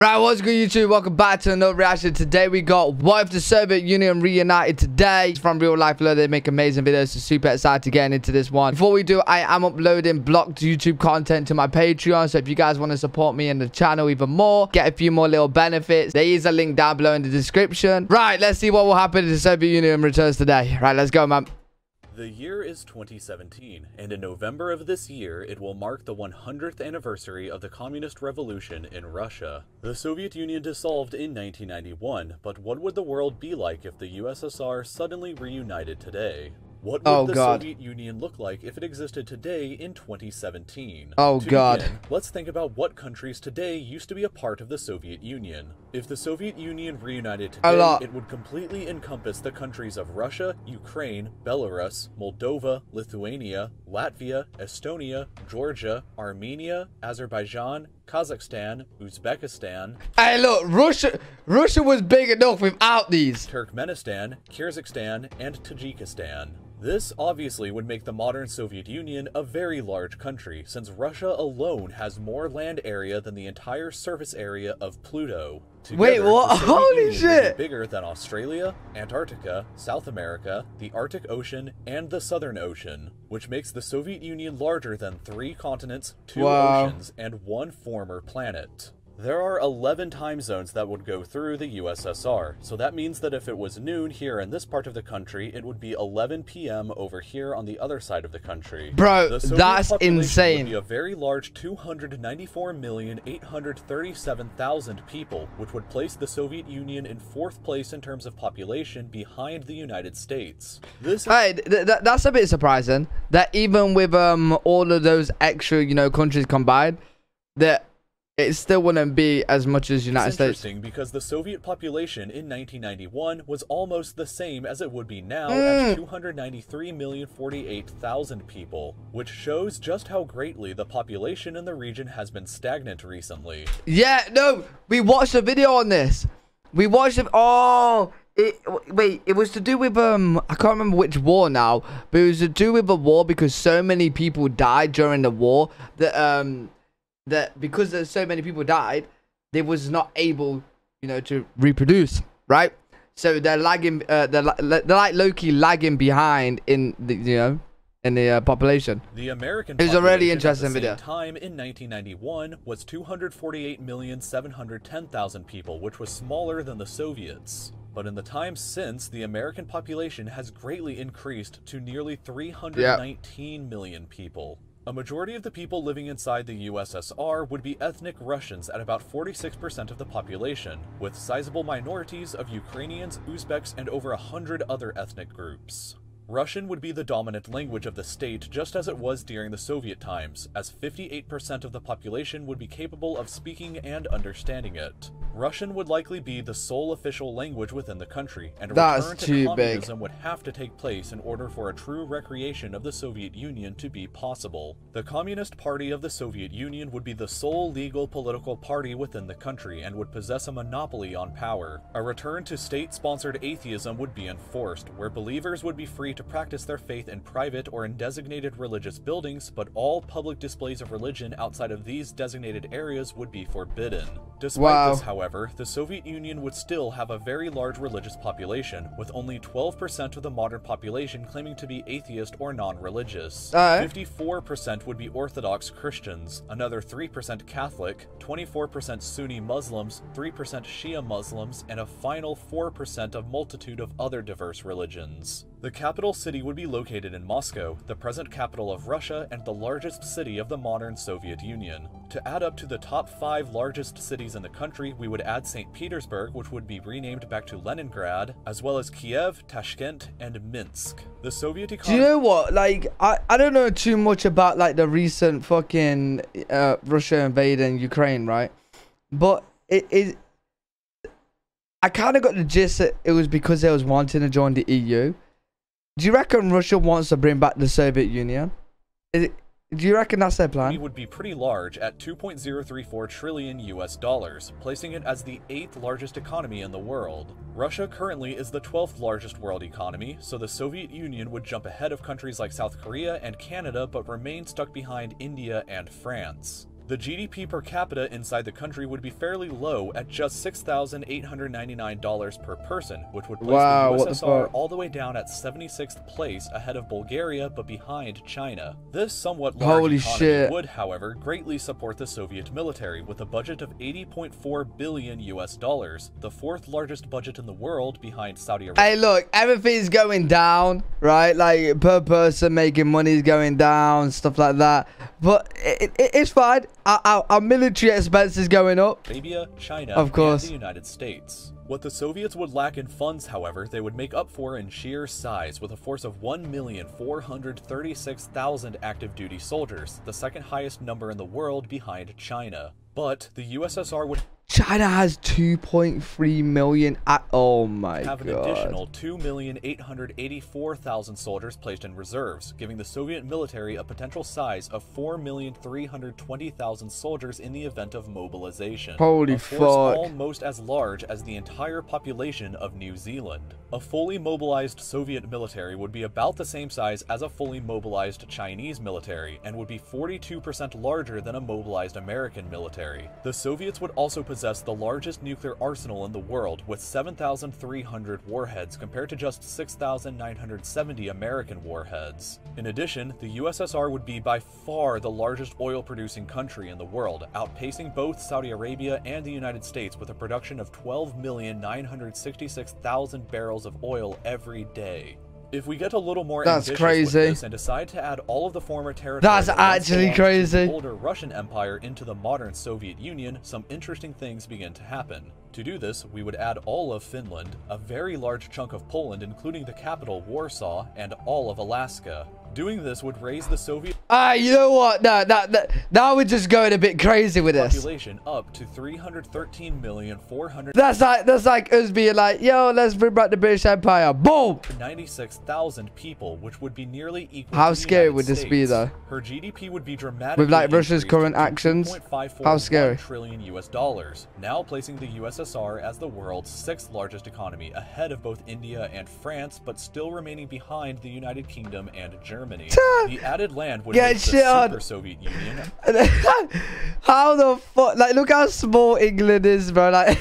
Right, what's good, YouTube? Welcome back to another reaction. Today we got what if the Soviet Union reunited today. It's from RealLifeLore. They make amazing videos, so super excited to get into this one. Before we do, I am uploading blocked YouTube content to my Patreon, so if you guys want to support me and the channel even more, get a few more little benefits, there is a link down below in the description. Right, let's see what will happen if the Soviet Union returns today. Right, let's go, man. The year is 2017, and in November of this year, it will mark the 100th anniversary of the Communist Revolution in Russia. The Soviet Union dissolved in 1991, but what would the world be like if the USSR suddenly reunited today? What would the Soviet Union look like if it existed today in 2017? To begin, let's think about what countries today used to be a part of the Soviet Union. If the Soviet Union reunited today, it would completely encompass the countries of Russia, Ukraine, Belarus, Moldova, Lithuania, Latvia, Estonia, Georgia, Armenia, Azerbaijan, Kazakhstan, Uzbekistan. Hey, look, Russia was big enough without these. Turkmenistan, Kyrgyzstan, and Tajikistan. This obviously would make the modern Soviet Union a very large country, since Russia alone has more land area than the entire surface area of Pluto. Together, wait, what? Holy shit! Bigger than Australia, Antarctica, South America, the Arctic Ocean, and the Southern Ocean, which makes the Soviet Union larger than 3 continents, 2 oceans, and 1 former planet. There are 11 time zones that would go through the USSR, so that means that if it was noon here in this part of the country, it would be 11 p.m. over here on the other side of the country. Bro, that's insane. Would be a very large 294,837,000 people, which would place the Soviet Union in 4th place in terms of population behind the United States. That's a bit surprising that even with all of those extra, countries combined, that it still wouldn't be as much as United States. It's interesting because the Soviet population in 1991 was almost the same as it would be now at 293,048,000 people, which shows just how greatly the population in the region has been stagnant recently. Yeah, no, we watched a video on this. We watched it. Wait, it was to do with I can't remember which war now, but it was to do with a war because so many people died during the war that because there's so many people died, they was not able, to reproduce, right? So they're lagging, they're like low-key lagging behind in the, in the population. The American population, it was a really interesting video. At the same time in 1991 was 248,710,000 people, which was smaller than the Soviets. But in the time since, the American population has greatly increased to nearly 319 million people. A majority of the people living inside the USSR would be ethnic Russians at about 46% of the population, with sizable minorities of Ukrainians, Uzbeks, and over 100 other ethnic groups. Russian would be the dominant language of the state just as it was during the Soviet times, as 58% of the population would be capable of speaking and understanding it. Russian would likely be the sole official language within the country, and a return to communism would have to take place in order for a true recreation of the Soviet Union to be possible. The Communist Party of the Soviet Union would be the sole legal political party within the country and would possess a monopoly on power. A return to state-sponsored atheism would be enforced, where believers would be free to practice their faith in private or in designated religious buildings, but all public displays of religion outside of these designated areas would be forbidden. Despite this, however, the Soviet Union would still have a very large religious population, with only 12% of the modern population claiming to be atheist or non-religious. 54% would be Orthodox Christians, another 3% Catholic, 24% Sunni Muslims, 3% Shia Muslims, and a final 4% of multitude of other diverse religions. The capital city would be located in Moscow, the present capital of Russia and the largest city of the modern Soviet Union. To add up to the top 5 largest cities in the country, we would add St. Petersburg, which would be renamed back to Leningrad, as well as Kiev, Tashkent, and Minsk. The Soviet economy— Do you know what? Like, I don't know too much about, like, the recent fucking Russia invading Ukraine, right? But I kind of got the gist that it was because they was wanting to join the EU. Do you reckon Russia wants to bring back the Soviet Union? Do you reckon that's their plan? It would be pretty large at $2.034 trillion US dollars, placing it as the 8th largest economy in the world. Russia currently is the 12th largest world economy, so the Soviet Union would jump ahead of countries like South Korea and Canada but remain stuck behind India and France. The GDP per capita inside the country would be fairly low at just $6,899 per person, which would place the USSR all the way down at 76th place ahead of Bulgaria but behind China. This somewhat large economy would, however, greatly support the Soviet military with a budget of $80.4 billion US, the fourth largest budget in the world behind Saudi Arabia. Hey, look, everything's going down, right? Like, per person making money is going down, stuff like that. But it's fine. Our military expenses going up. Arabia, China, of course, and the United States. What the Soviets would lack in funds, however, they would make up for in sheer size with a force of 1,436,000 active duty soldiers, the second highest number in the world behind China. But the USSR would... China has 2.3 million. Oh my God. Have an additional 2,884,000 soldiers placed in reserves, giving the Soviet military a potential size of 4,320,000 soldiers in the event of mobilization. Holy fuck. Almost as large as the entire population of New Zealand. A fully mobilized Soviet military would be about the same size as a fully mobilized Chinese military, and would be 42% larger than a mobilized American military. The Soviets would also possess the largest nuclear arsenal in the world, with 7,300 warheads compared to just 6,970 American warheads. In addition, the USSR would be by far the largest oil-producing country in the world, outpacing both Saudi Arabia and the United States with a production of 12,966,000 barrels of oil every day. If we get a little more ambitious with this and decide to add all of the former territories the older Russian Empire into the modern Soviet Union, some interesting things begin to happen. To do this, we would add all of Finland, a very large chunk of Poland including the capital Warsaw, and all of Alaska. Doing this would raise the Soviet you know what? Now we're just going a bit crazy with this. Population up to 313,400,000. That's like us being like, yo, let's bring back the British Empire. Boom! 96,000 people, which would be nearly equal How to the scary United would this States. be, though? Her GDP would be dramatically with like Russia's current actions. How scary? Trillion US dollars, now placing the USSR as the world's 6th largest economy, ahead of both India and France, but still remaining behind the United Kingdom and Germany. The added land would make the Super Soviet Union. How the fuck? Like, look how small England is, bro. Like.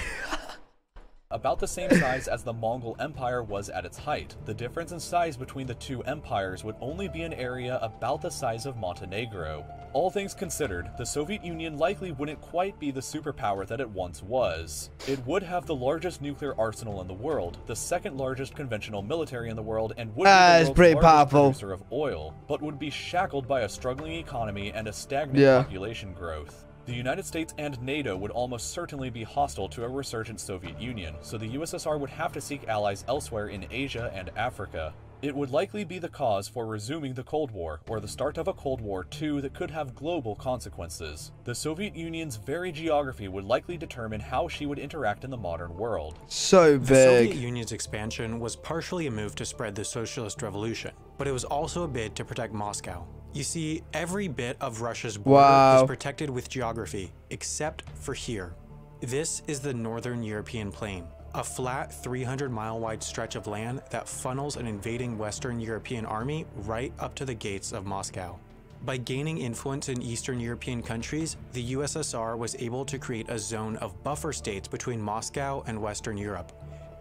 About the same size as the Mongol Empire was at its height. The difference in size between the two empires would only be an area about the size of Montenegro. All things considered, the Soviet Union likely wouldn't quite be the superpower that it once was. It would have the largest nuclear arsenal in the world, the second largest conventional military in the world, and would be the world's largest producer of oil, but would be shackled by a struggling economy and a stagnant population growth. The United States and NATO would almost certainly be hostile to a resurgent Soviet Union, so the USSR would have to seek allies elsewhere in Asia and Africa. It would likely be the cause for resuming the Cold War, or the start of a Cold War II that could have global consequences. The Soviet Union's very geography would likely determine how she would interact in the modern world. So big. The Soviet Union's expansion was partially a move to spread the socialist revolution, but it was also a bid to protect Moscow. You see, every bit of Russia's border is protected with geography, except for here. This is the Northern European Plain, a flat 300-mile wide stretch of land that funnels an invading Western European army right up to the gates of Moscow. By gaining influence in Eastern European countries, the USSR was able to create a zone of buffer states between Moscow and Western Europe.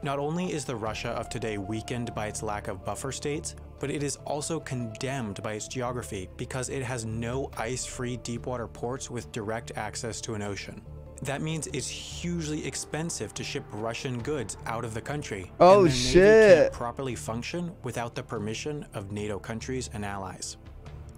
Not only is the Russia of today weakened by its lack of buffer states, but it is also condemned by its geography because it has no ice-free deepwater ports with direct access to an ocean. That means it's hugely expensive to ship Russian goods out of the country. Oh, and the Navy can't properly function without the permission of NATO countries and allies.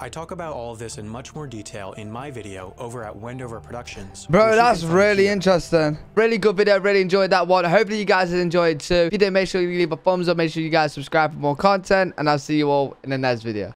I talk about all of this in much more detail in my video over at Wendover Productions. Bro, that's really interesting. Really good video. Really enjoyed that one. Hopefully you guys have enjoyed too. If you did, make sure you leave a thumbs up. Make sure you guys subscribe for more content. And I'll see you all in the next video.